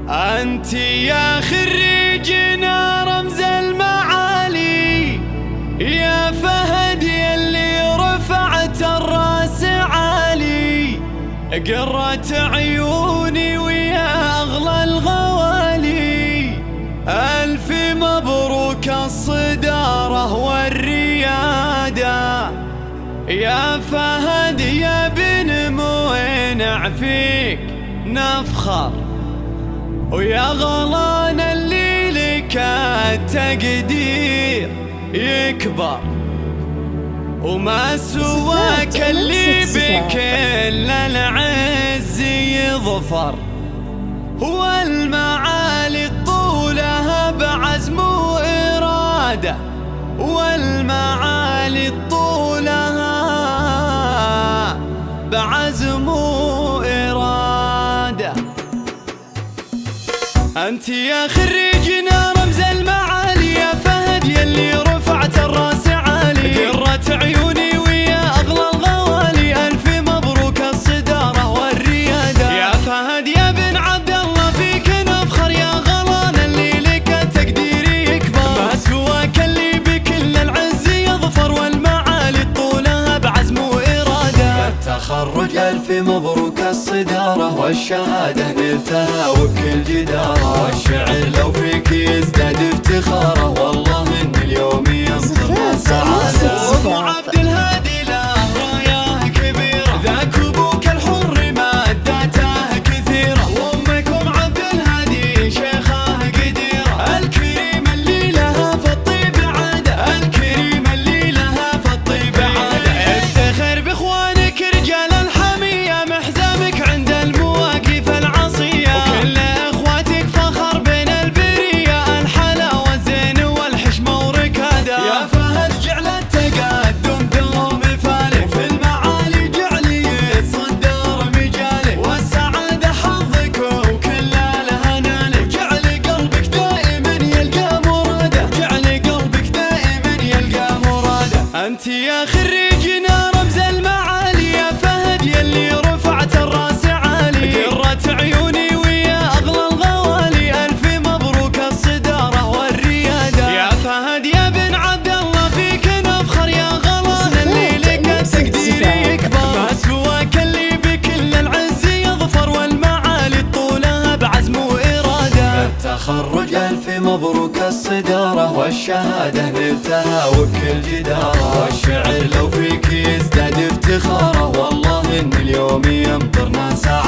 أنت يا خريجنا رمز المعالي، يا فهد يلي رفعت الراس عالي، قرة عيوني ويا أغلى الغوالي. ألف مبروك الصدارة والريادة، يا فهد يا بن موينع فيك نفخر، ويا غلان اللي لك التقدير يكبر، وما سواك اللي بكل العز يظفر. هو المعالي طولها بعزم وإرادة، والمعالي طولها بعزم وإرادة. أنت يا خريجنا رمز المعالي، يا فهد يلي رفعت الراس عالي، قرة عيوني ويا أغلى الغوالي. ألف مبروك الصدارة والريادة، يا فهد يا بن عبد الله فيك نفخر، يا غلان اللي لك التقدير يكبر، ما سواك اللي بكل العز يظفر، والمعالي طولها بعزم وإرادة. التخرج ألف مبروك الصدارة، والشهادة نلتها وبكل جدارة، والشعر لو فيك يزداد افتخاره، والله إن اليوم ينطرنا سعادة. أبو عبد الهادي له راياه كبيرة، ذاك أبوك الحر مادته كثيرة، وأمك أم عبد الهادي شيخاه قديرة. الكريم اللي لها في الطيب عادة، الكريم اللي لها في الطيب عادة. افتخر بإخوانك رجال الحمية، محزامك عند المواقف العصية، وكل إخواتك فخر بين البرية، الحلاوة الزين والحشمة وركادة. يا فهد جعل التقدم دوم مثالي، في المعالي جعل يتصدر مجالي، والسعادة حظك وكل الهنا لك، جعل قلبك دائما يلقى مراده، جعل قلبك دائما يلقى مراده. أنت يا خريجنا رمز المعالي، يا فهد يلي رفعت الراس عالي، قرة عيوني ويا أغلى الغوالي. ألف مبروك الصدارة والريادة، يا فهد يا بن عبد الله فيك نفخر، يا غلان اللي لك التقدير يكبر، ما سواك اللي بكل العز يظفر، والمعالي طولها بعزم وإرادة. التخرج ألف مبروك الصدارة، والشهادة نلتها وبكل جدارة، والشعر لو فيك يزداد افتخاره، والله إن اليوم يمطرنا سعادة.